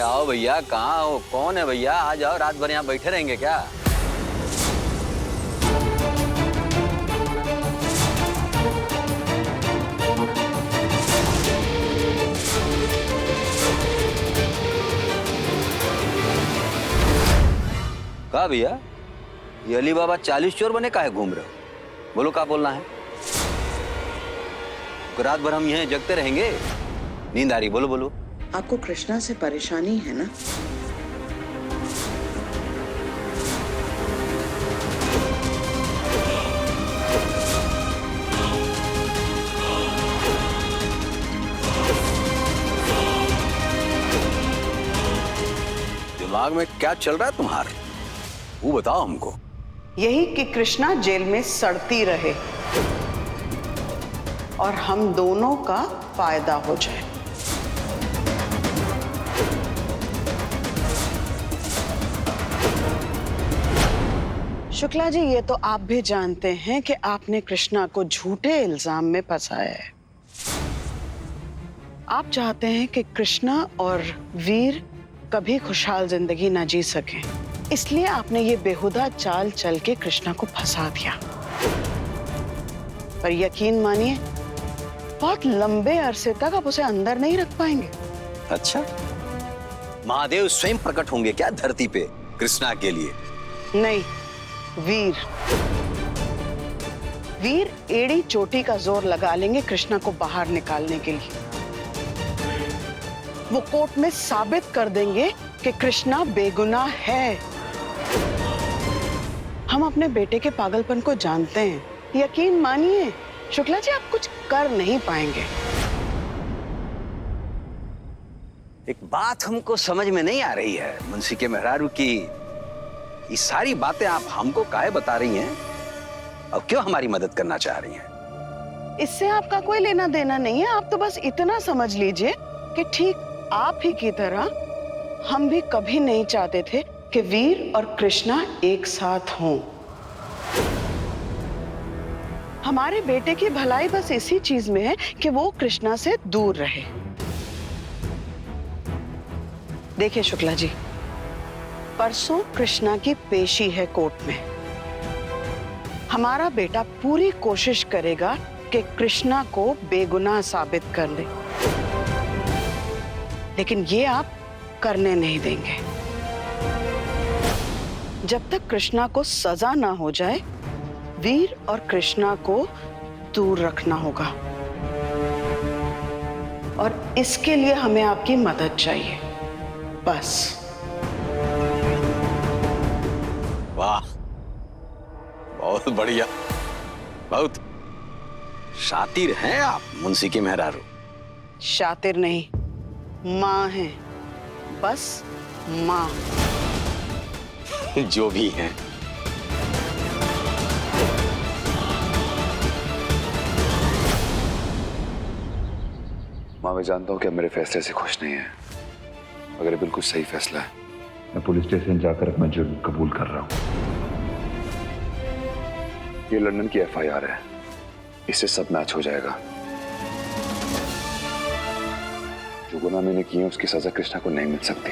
आओ भैया, कहाँ हो? कौन है भैया? आ जाओ, रात भर यहाँ बैठे रहेंगे क्या? कहा भैया, ये अली बाबा 40 चोर बने काहे घूम रहे हो? बोलो क्या बोलना है? रात भर हम यहाँ जगते रहेंगे? नींद आ रही? बोलो बोलो। आपको कृष्णा से परेशानी है ना? दिमाग में क्या चल रहा है तुम्हारे? वो बताओ हमको। यही कि कृष्णा जेल में सड़ती रहे और हम दोनों का फायदा हो जाए। शुक्ला जी, ये तो आप भी जानते हैं कि आपने कृष्णा को झूठे इल्जाम में फंसाया है। आप चाहते हैं कि कृष्णा और वीर कभी खुशहाल जिंदगी ना जी सकें, इसलिए आपने ये बेहुदा चाल चल के कृष्णा को फंसा दिया। पर यकीन मानिए, बहुत लंबे अरसे तक आप उसे अंदर नहीं रख पाएंगे। अच्छा, महादेव स्वयं प्रकट होंगे क्या धरती पे कृष्णा के लिए? नहीं, वीर एड़ी चोटी का जोर लगा लेंगे कृष्णा को बाहर निकालने के लिए। वो कोर्ट में साबित कर देंगे कि कृष्णा बेगुनाह है। हम अपने बेटे के पागलपन को जानते हैं। यकीन मानिए शुक्ला जी, आप कुछ कर नहीं पाएंगे। एक बात हमको समझ में नहीं आ रही है मुंशी के मेहरारू की, ये सारी बातें आप हमको काहे बता रही हैं और क्यों हमारी मदद करना चाह रही हैं? इससे आपका कोई लेना देना नहीं है। आप तो बस इतना समझ लीजिए कि ठीक आप ही की तरह हम भी कभी नहीं चाहते थे कि वीर और कृष्णा एक साथ हों। हमारे बेटे की भलाई बस इसी चीज में है कि वो कृष्णा से दूर रहे। देखिए शुक्ला जी, परसों कृष्णा की पेशी है कोर्ट में। हमारा बेटा पूरी कोशिश करेगा कि कृष्णा को बेगुनाह साबित कर ले, लेकिन ये आप करने नहीं देंगे। जब तक कृष्णा को सजा ना हो जाए, वीर और कृष्णा को दूर रखना होगा और इसके लिए हमें आपकी मदद चाहिए, बस। वाह, बहुत बढ़िया, बहुत शातिर हैं आप मुंशी के मेहरारू। शातिर नहीं, माँ है, बस माँ। जो भी हैं। माँ, मैं जानता हूँ कि आप मेरे फैसले से खुश नहीं हैं, मगर ये बिल्कुल सही फैसला है। मैं पुलिस स्टेशन जाकर अपना जुर्म कबूल कर रहा हूँ। ये लंदन की FIR है, इससे सब मैच हो जाएगा। जो गुनाह मैंने किए उसकी सजा कृष्णा को नहीं मिल सकती।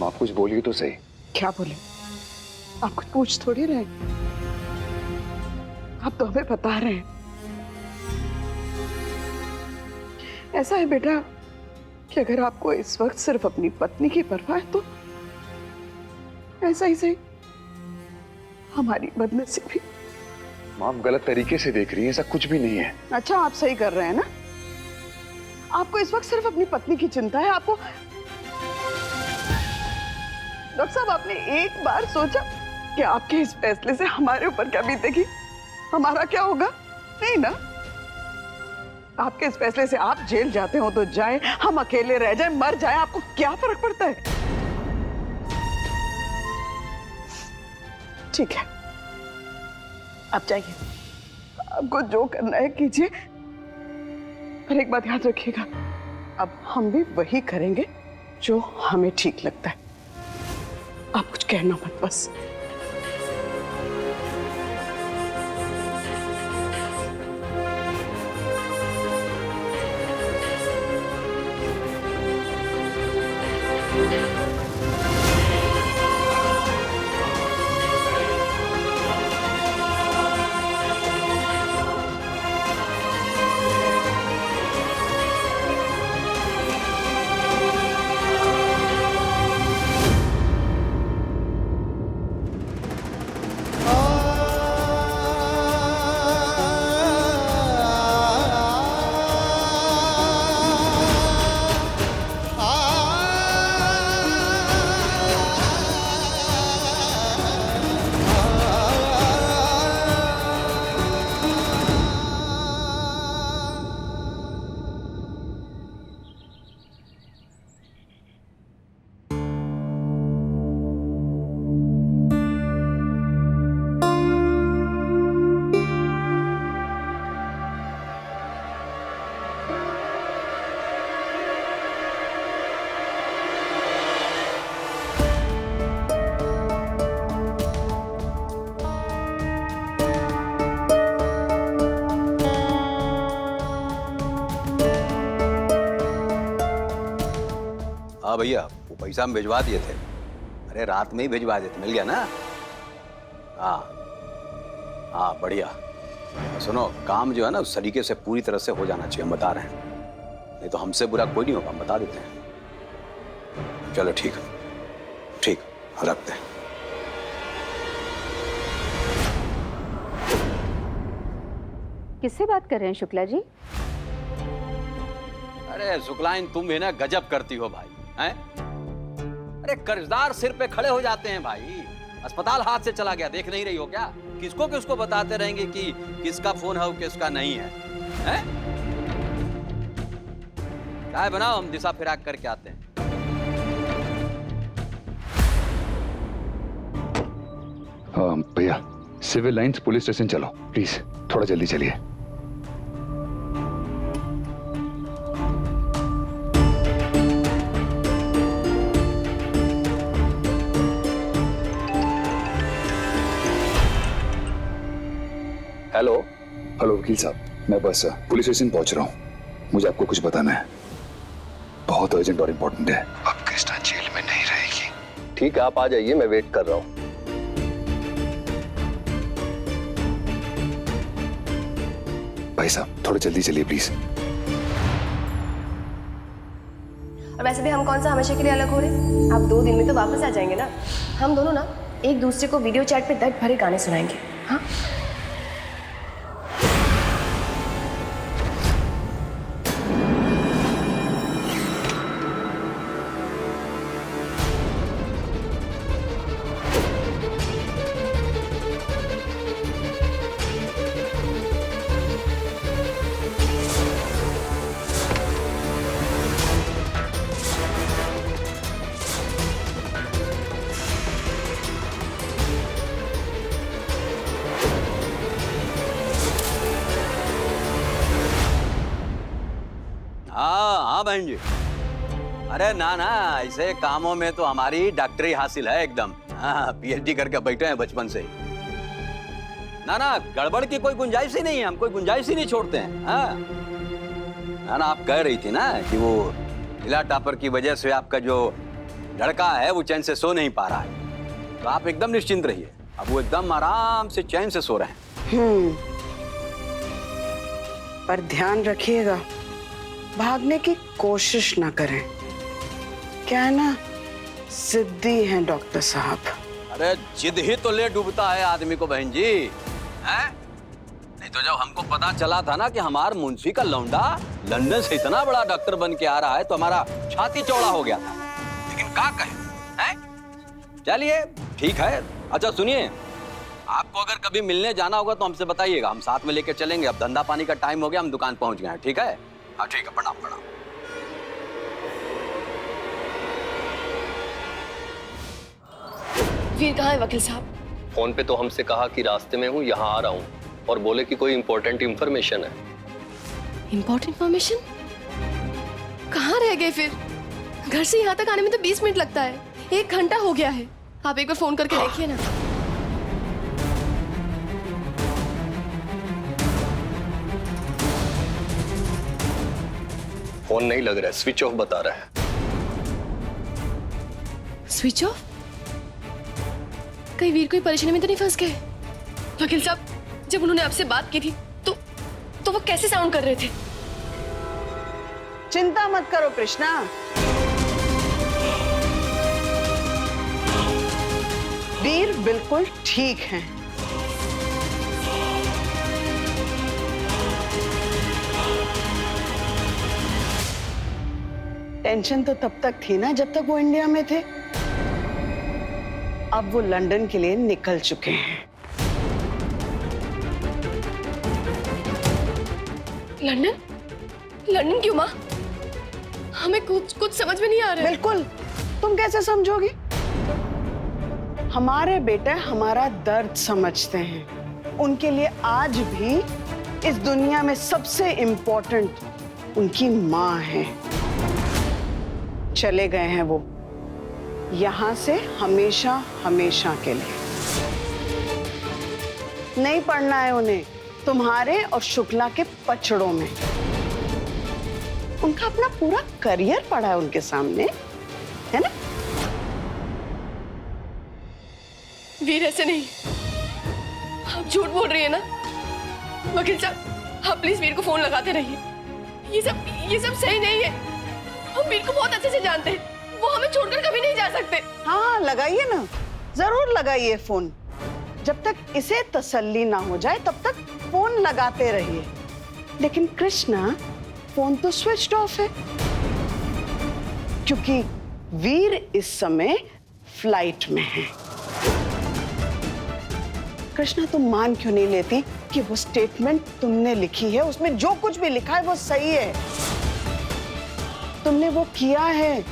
माँ, आप कुछ बोलिए तो सही। क्या बोले? आप कुछ पूछ थोड़ी रहे, आप तो हमें बता रहे हैं। ऐसा है बेटा कि अगर आपको इस वक्त सिर्फ अपनी पत्नी की परवाह है तो ऐसा ही सही हमारी बदनसीबी। माँ, आप गलत तरीके से देख रही हैं, ऐसा कुछ भी नहीं है। अच्छा, आप सही कर रहे हैं ना? आपको इस वक्त सिर्फ अपनी पत्नी की चिंता है। आपको डॉक्टर साहब, आपने एक बार सोचा कि आपके इस फैसले से हमारे ऊपर क्या बीतेगी, हमारा क्या होगा? नहीं ना। आपके इस फैसले से आप जेल जाते हो तो जाए, हम अकेले रह जाए, मर जाए, आपको क्या फर्क पड़ता है? ठीक है, आप जाइए, आपको जो करना है कीजिए, पर एक बात याद रखिएगा, अब हम भी वही करेंगे जो हमें ठीक लगता है। आप कुछ कहना मत, बस। भैया, वो पैसा हम भिजवा दिए थे। अरे रात में ही भिजवा दिए थे, मिल गया ना? हाँ हाँ बढ़िया। सुनो, काम जो है ना उस तरीके से पूरी तरह से हो जाना चाहिए, हम बता रहे हैं, नहीं तो हमसे बुरा कोई नहीं होगा, हम बता देते हैं। चलो ठीक है, ठीक, रखते हैं। किससे बात कर रहे हैं शुक्ला जी? अरे शुक्लाइन, तुम भी ना गजब करती हो भाई, हैं? अरे कर्जदार सिर पे खड़े हो जाते हैं भाई। अस्पताल हाथ से चला गया, देख नहीं रही हो क्या? किसको किसको बताते रहेंगे कि किसका फोन है और किसका नहीं है, हैं? चाय बनाओ, हम दिशा फिराक करके आते हैं। भैया, सिविल लाइंस पुलिस स्टेशन चलो प्लीज, थोड़ा जल्दी चलिए। हेलो हेलो वकील साहब, मैं बस पुलिस स्टेशन पहुंच रहा हूँ। मुझे आपको कुछ बताना है, बहुत अर्जेंट और इम्पोर्टेंट है। अब कृष्णा जेल में नहीं रहेगी। ठीक है, आप आ जाइए, मैं वेट कर रहा हूँ। भाई साहब थोड़ा जल्दी चलिए प्लीज। और वैसे भी हम कौन सा हमेशा के लिए अलग हो रहे? आप 2 दिन में तो वापस आ जाएंगे ना। हम दोनों ना एक दूसरे को वीडियो चैट पे दर्द भरे गाने सुनाएंगे। हाँ, हाँ बहन जी। अरे ना ना, ऐसे कामों में तो हमारी डॉक्टरी हासिल है एकदम। हाँ, पीएचडी करके बैठे हैं बचपन से ही। ना ना, गड़बड़ की कोई गुंजाइश ही नहीं है, हम कोई गुंजाइश ही नहीं छोड़ते हैं। हाँ ना ना, आप कह रही थी ना कि वो ढीला टापर की वजह से आपका जो लड़का है वो चैन से सो नहीं पा रहा है, तो आप एकदम निश्चिंत रहिए, अब वो एकदम आराम से चैन से सो रहे हैं। पर ध्यान रखिएगा, भागने की कोशिश ना करें। क्या है ना, जिद्दी हैं डॉक्टर साहब। अरे जिद ही तो ले डूबता है आदमी को बहन जी, हैं? नहीं तो जब हमको पता चला था ना कि हमार मुंशी का लौंडा लंदन से इतना बड़ा डॉक्टर बन के आ रहा है, तो हमारा छाती चौड़ा हो गया था। लेकिन क्या कहे, हैं? चलिए ठीक है। अच्छा सुनिए, आपको अगर कभी मिलने जाना होगा तो हमसे बताइएगा, हम साथ में लेके चलेंगे। अब धंधा पानी का टाइम हो गया, हम दुकान पहुंच गए हैं। ठीक है? हाँ ठीक है, प्रणाम प्रणाम। वीर कहाँ है वकील साहब? फोन पे तो हमसे कहा कि रास्ते में हूँ, यहाँ आ रहा हूँ, और बोले कि कोई इंपॉर्टेंट इंफॉर्मेशन है। Important information? कहाँ रह गए फिर? घर से यहाँ तक आने में तो 20 मिनट लगता है, 1 घंटा हो गया है। आप एक बार फोन करके देखिए ना। फोन नहीं लग रहा है, स्विच ऑफ बता रहा है। Switch off? कहीं वीर कोई परेशानी में तो नहीं फंस गए? वकील साहब, जब उन्होंने आपसे बात की थी तो वो कैसे साउंड कर रहे थे? चिंता मत करो कृष्णा, वीर बिल्कुल ठीक हैं। टेंशन तो तब तक थी ना जब तक वो इंडिया में थे, अब वो लंदन के लिए निकल चुके हैं। लंदन? लंदन क्यों माँ? हमें कुछ समझ में नहीं आ रहा है। बिल्कुल, तुम कैसे समझोगी? हमारे बेटे हमारा दर्द समझते हैं। उनके लिए आज भी इस दुनिया में सबसे इम्पोर्टेंट उनकी माँ है। चले गए हैं वो यहां से हमेशा हमेशा के लिए। नहीं पढ़ना है उन्हें तुम्हारे और शुक्ला के पचड़ों में। उनका अपना पूरा करियर पड़ा है उनके सामने। है ना? वीर ऐसे नहीं, आप झूठ बोल रही है ना? वकील साहब, आप प्लीज वीर को फोन लगाते रहिए। ये सब सही नहीं है। हम वीर को बहुत अच्छे से जानते हैं, वो हमें छोड़कर कभी नहीं जा सकते। हाँ, लगाइए ना, जरूर लगाइए फोन। जब तक इसे तसल्ली ना हो जाए तब तक फोन लगाते रहिए। लेकिन कृष्णा, फोन तो स्विच्ड ऑफ है, क्योंकि वीर इस समय फ्लाइट में है। कृष्णा, तुम मान क्यों नहीं लेती कि वो स्टेटमेंट तुमने लिखी है, उसमें जो कुछ भी लिखा है वो सही है, तुमने वो किया है।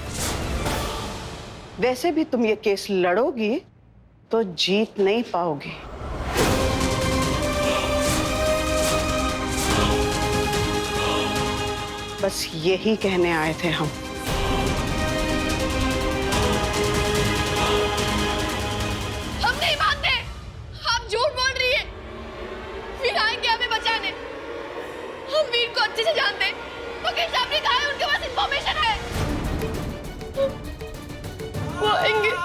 वैसे भी तुम ये केस लड़ोगी तो जीत नहीं पाओगी। बस यही कहने आए थे हम। हम नहीं मानते, आप झूठ बोल रही है। वीर आएंगे हमें बचाने, हम वीर को अच्छे से जानते हैं। वकील साहब ने कहा है उनके पास इंफॉर्मेशन है, वो आएंगे।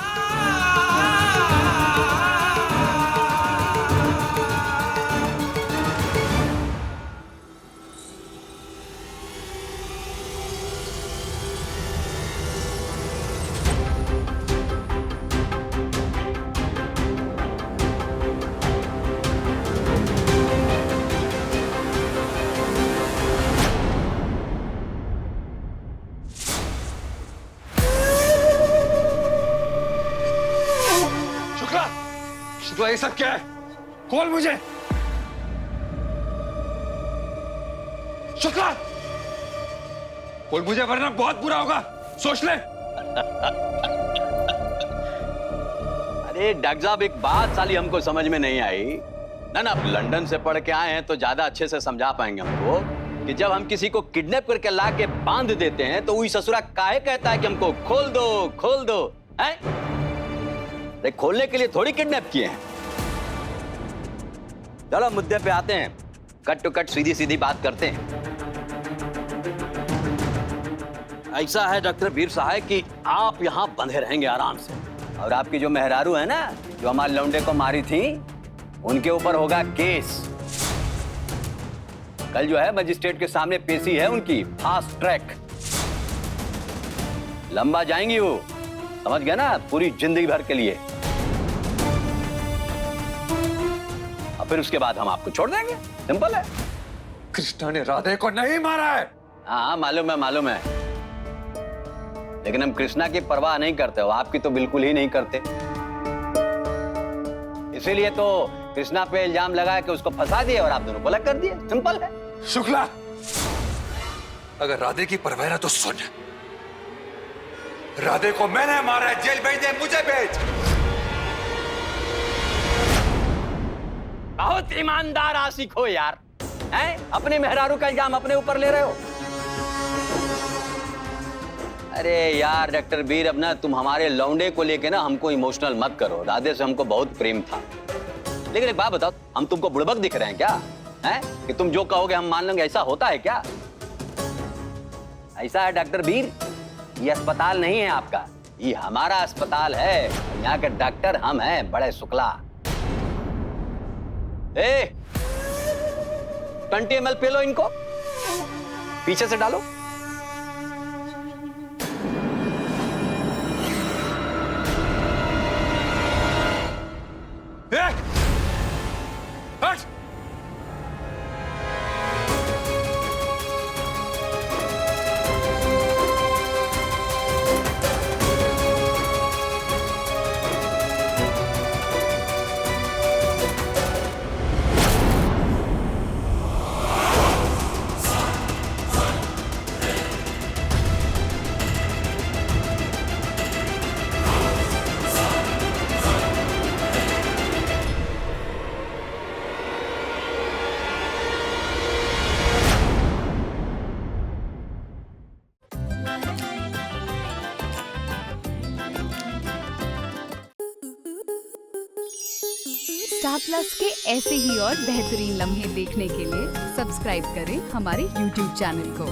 शुक्ला, ये सब क्या है? खोल मुझे। शुक्ला, खोल मुझे वरना बहुत बुरा होगा, सोच ले। अरे डॉक्टर साहब, एक बात साली हमको समझ में नहीं आई ना। आप लंदन से पढ़ के आए हैं तो ज्यादा अच्छे से समझा पाएंगे हमको कि जब हम किसी को किडनैप करके ला के बांध देते हैं तो वही ससुरा काहे कहता है कि हमको खोल दो, खोल दो, हैं? खोलने के लिए थोड़ी किडनैप किए हैं। चलो मुद्दे पे आते हैं, कट टू कट सीधी सीधी बात करते हैं। ऐसा है डॉक्टर वीर साहब कि आप यहाँ बंधे रहेंगे आराम से, और आपकी जो मेहरारू है ना, जो हमारे लौंडे को मारी थी, उनके ऊपर होगा केस। कल जो है मजिस्ट्रेट के सामने पेशी है उनकी, फास्ट ट्रैक। लंबा जाएंगी वो, समझ गया ना, पूरी जिंदगी भर के लिए। और फिर उसके बाद हम आपको छोड़ देंगे, सिंपल है। कृष्णा ने राधे को नहीं मारा है। हाँ मालूम है, मालूम है, लेकिन हम कृष्णा की परवाह नहीं करते हो, आपकी तो बिल्कुल ही नहीं करते। इसीलिए तो कृष्णा पे इल्जाम लगा के उसको फंसा दिए और आप दोनों को अलग कर दिए, सिंपल है। शुक्ला, अगर राधे की परवाह है तो सुन, राधे को मैंने मारा है, जेल भेज दे, मुझे भेज। बहुत ईमानदार आशिक हो यार, हैं? अपने मेहरारू का इल्जाम अपने ऊपर ले रहे हो। अरे यार डॉक्टर वीर, अब ना तुम हमारे लौंडे को लेके ना हमको इमोशनल मत करो। राधे से हमको बहुत प्रेम था, लेकिन एक बात बताओ, हम तुमको बुड़बक दिख रहे हैं क्या? हैं? कि तुम जो कहोगे हम मान लेंगे, ऐसा होता है क्या? ऐसा है डॉक्टर वीर, ये अस्पताल नहीं है आपका, ये हमारा अस्पताल है। यहाँ के डॉक्टर हम हैं, बड़े शुक्ला। 20 ml पे लो, इनको पीछे से डालो। हट! स्टार प्लस के ऐसे ही और बेहतरीन लम्हे देखने के लिए सब्सक्राइब करें हमारे YouTube चैनल को।